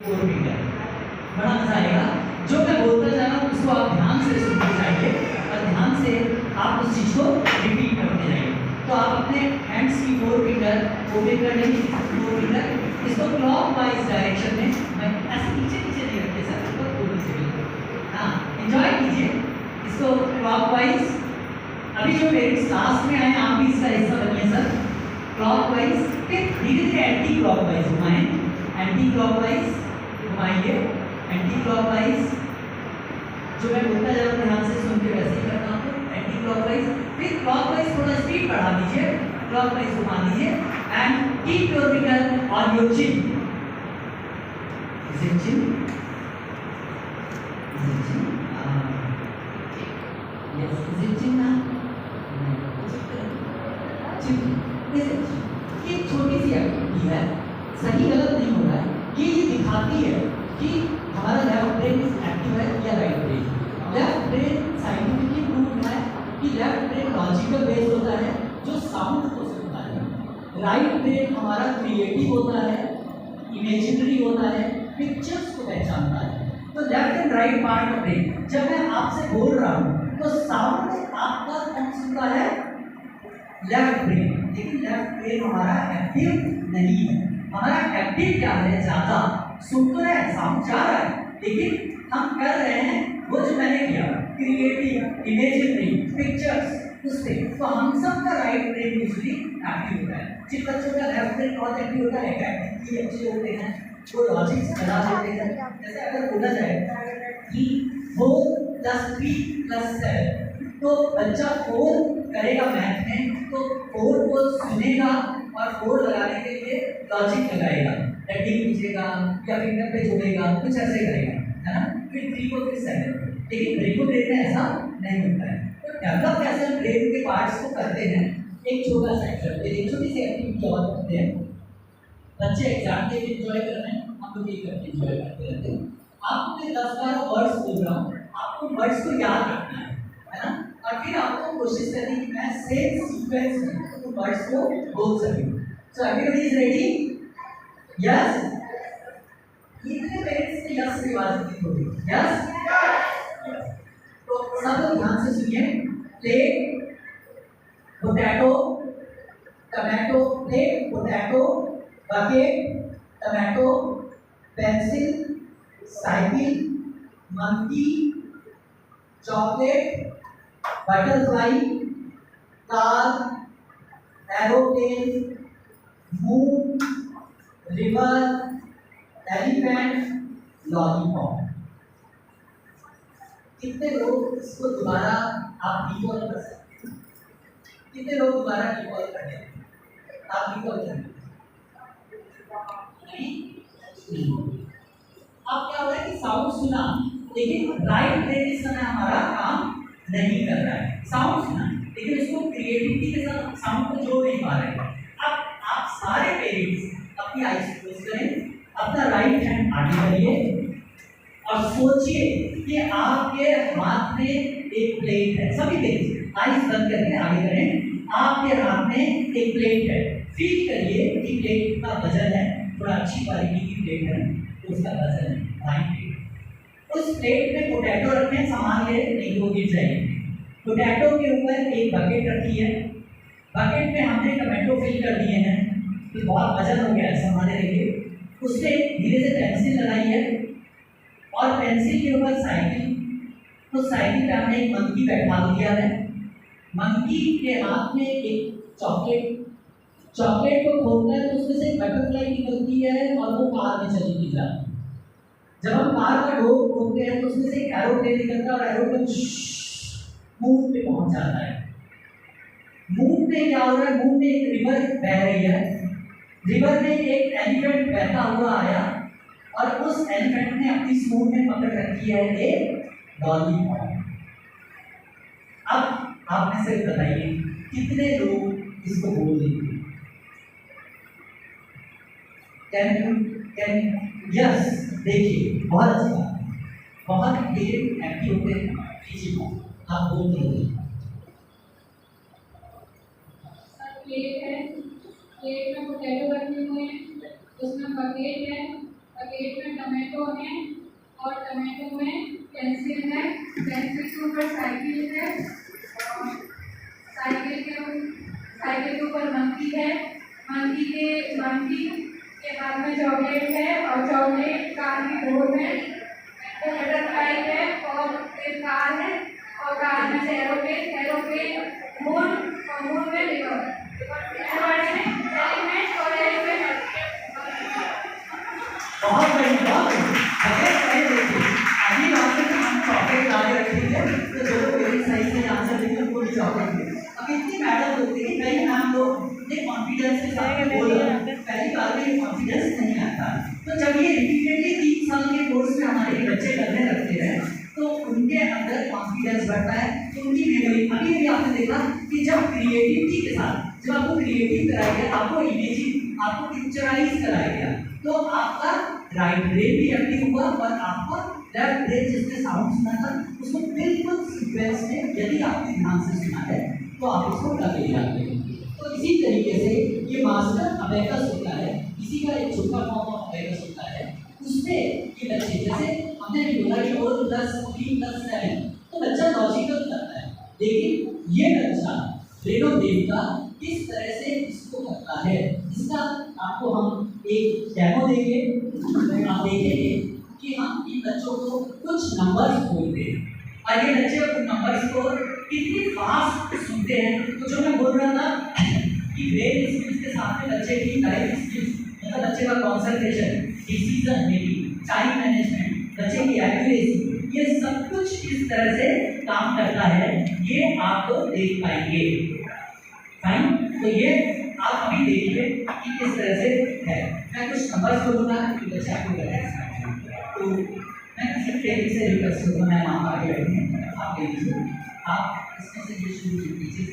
Four finger, बड़ा मजा आएगा। जो मैं बोलता जा रहा हूँ उसको आप ध्यान से सुनते जाइए और ध्यान से आप उस चीज़ को रिपीट करते जाइए। तो आप अपने हैंड्स की फोर फिंगर ओपन कर लेंगे, फोर फिंगर इसको क्लॉकवाइज डायरेक्शन में, मैं ऐसे पीछे पीछे नहीं रखते सर, ऊपर ऊपर से बिल्कुल, हाँ एंजॉय कीजिए इसको क्लॉकवाइज। अभी जो मेरे क्लास में आए आप भी इसका हिस्सा बनिए सर। क्लॉकवाइज, फिर धीरे धीरे एंटी क्लॉकवाइज घुमाएं, एंटी क्लॉकवाइज घुमाइए, एंटी क्लॉकवाइज। जो मैं बोलता जा रहा हूँ ध्यान से सुन के वैसे ही करना हूँ, एंटी क्लॉकवाइज, फिर क्लॉकवाइज थोड़ा स्पीड बढ़ा दीजिए, क्लॉकवाइज घुमा दीजिए and keep your finger on your chin. Chin chin ये छोटी सी एक्टिविटी है, सही गलत नहीं हो रहा है, ये दिखाती है कि हमारा लेफ्ट ब्रेन एक्टिव है या right brain. Left brain scientifically prove है कि लेफ्ट ब्रेन लॉजिकल बेस्ड होता है जो साउंड को सुनता है, राइट ब्रेन हमारा क्रिएटिव होता है, इमेजिनरी होता है, पिक्चर्स को पहचानता है। तो left and right part of brain, जब मैं आपसे बोल रहा हूँ तो साउंड आपका कौन सुनता है? Left brain. लेकिन लेफ्ट ब्रेन हमारा एक्टिव नहीं है, हमारा एक्टिव क्या है? ज्यादा सुन तो रहे हैं, साउंड जा रहा है, लेकिन हम कर रहे हैं वो जो मैंने किया, क्रिएटिव, इमेजिनरी, पिक्चर्स, उससे। तो हम सब का राइट ब्रेन यूजुअली एक्टिव होता है। जिन बच्चों का लेफ्ट ब्रेन बहुत एक्टिव होता है, एक्टिविटी अच्छे होते हैं, वो लॉजिक्स बना लेते हैं। जैसे अगर बोला जाए कि 4 + 3 + 7, तो बच्चा 4 करेगा मैथ में, तो 4 को सुनेगा और 4 लगाने के लिए लॉजिक लगाएगा, हेडिंग पूछेगा या फिंगर पे जोड़ेगा, कुछ ऐसे करेगा, है ना? फिर 3 को फिर 7। लेकिन ब्रेन ब्रेन में ऐसा नहीं होता है। तो डेवलप कैसे हम ब्रेन के पार्ट्स को करते हैं, एक छोटा सा एक छोटी सी एक्टिविटी और करते हैं। बच्चे एग्जाम के लिए एंजॉय कर रहे हैं, हम लोग ये करके एंजॉय करते रहते हैं। आपको मैं 10-12 वर्ड्स बोल रहा हूँ, आपको वर्ड्स को याद रखना है ना? और फिर आपको कोशिश करनी कि मैं सेम सीक्वेंस में तो वर्ड्स को बोल सकूं। So everybody is ready? Yes? कितने पेरेंट्स ने यस की आवाज दी होगी? यस? तो सब लोग ध्यान से सुनिए। Plate, potato, tomato, plate, potato, bucket, tomato, pencil, cycle, monkey, chocolate, butterfly, car, aeroplane, moon, river, elephant, lollipop. कितने लोग इसको दोबारा आप रिकॉल कर सकते हैं? कितने लोग दोबारा रिकॉल करें? आप रिकॉल करें? नहीं। अब क्या हो रहा है कि साउंड सुना, लेकिन राइट ब्रेन इस समय हमारा काम नहीं कर रहा है। साउंड सुना, लेकिन उसको क्रिएटिविटी के साथ साउंड को जोड़ नहीं पा रहे हैं। अब आप सारे पेरेंट्स अपनी आईज क्लोज करें, अपना राइट हैंड आगे करिए और सोचिए कि आपके हाथ में एक प्लेट है। सभी पेरेंट्स आईज बंद करके आगे करें, आपके हाथ में एक प्लेट है। फील करिए कि प्लेट का वजन है, थोड़ा अच्छी क्वालिटी की प्लेट है, तो उसका वजन है राइट प्लेट। उस प्लेट में पोटैटो रखें, सामान ले नहीं तो गिर जाएंगे। पोटैटो के ऊपर एक बकेट रखी है, बकेट में हमने टमाटो फिल कर दिए हैं, तो बहुत वजन हो गया है, संभाले रहिए। उससे धीरे से पेंसिल लगाई है और पेंसिल के ऊपर साइकिल, तो साइकिल पे हमने एक मंकी बैठा दिया है। मंकी के हाथ में एक चॉकलेट, चॉकलेट को खोलकर तो उसमें से बटरफ्लाई निकलती है और वो कार में चली जाती है। जब हम कार का डोर खोलते हैं तो उसमें से एक एरोप्लेन निकलता है और एरोप्लेन मून पे पहुंच जाता है। मून पे क्या हो रहा है? मून में एक रिवर बह रही है, रिवर में एक एलिफेंट बहता हुआ आया और उस एलिफेंट ने अपनी सूंड में पकड़ रखी है एक लॉलीपॉप। अब आप में से बताइए कितने लोग इसको बोल देंगे? यस, देखिए बहुत अच्छी बात, बहुत देर एक्टिव होते हैं, आप बोल देंगे। प्लेट है, प्लेट में पोटैटो रखे हुए हैं, उसमें बकेट है प्लेट में टमाटो है और टमाटो में पेंसिल है, पेंसिल के ऊपर साइकिल है और साइकिल के ऊपर मंकी है, मंकी के हाथ में चॉकलेट है और चॉकलेट कार की डोर है, बटरफ्लाई है और एक कार है और कार में एरोप्लेन मून में रिवर एलिमेंट और एलिफेंट। बहुत बड़ी बात अगर सही देखिए अभी बात है हम चॉकलेट ला के रखेंगे तो जो लोग मेरी सही से आंसर देंगे उनको भी चॉकलेट मिलेगी। अब इतनी मैडम होती है कई मैम लोग ने कॉन्फिडेंस के साथ बोला पहली बार में ये कॉन्फिडेंस नहीं आता, तो जब ये रिपीटेडली 3 साल के कोर्स में हमारे बच्चे करने लगते हैं तो उनके अंदर कॉन्फिडेंस बढ़ता है, उनकी मेमोरी अभी भी आपने देखा कि जब क्रिएटिविटी के साथ जब आपको क्रिएटिव कराया गया, आपको इमेजिंग आपको पिक्चराइज कराया गया तो आपका राइट ब्रेन भी एक्टिव हुआ और आपका लेफ्ट ब्रेन जिसने साउंड सुना था उसको बिल्कुल सीक्वेंस में यदि आपने ध्यान से सुना है तो आप उसको लगे जाते हैं। तो इसी तरीके से ये मास्टर अबेकस होता है, इसी का एक छोटा फॉर्म ऑफ अबेकस होता है। उसमें ये बच्चे जैसे हमने भी बोला कि 4 + 3 + 7 तो बच्चा लॉजिकल करता है, लेकिन ये बच्चा ब्रेनो ब्रेन का किस तरह से इसको करता है इसका आपको हम एक डेमो देंगे। आप देखेंगे कि हम इन बच्चों को कुछ नंबर्स बोलते हैं और ये बच्चे उन नंबर्स को कितनी फास्ट सुनते हैं। तो जो मैं बोल रहा था कि ब्रेन स्किल्स के साथ में बच्चे की लाइफ स्किल्स मतलब बच्चे का concentration, decision making, time management, बच्चे की एक्यूरेसी, ये सब कुछ इस तरह से काम करता है, ये आप देख पाएंगे। फाइन, तो ये आप अभी देखिए कि किस तरह से है। मैं कुछ नंबर्स बोलूँगा कि बच्चे आपको बताएंगे। तो मैं किसी ट्रेनिंग से रिक्वेस्ट करूँगा, मैं वहाँ आगे बैठे आप देखिए, आप इसमें से जो शुरू कीजिए।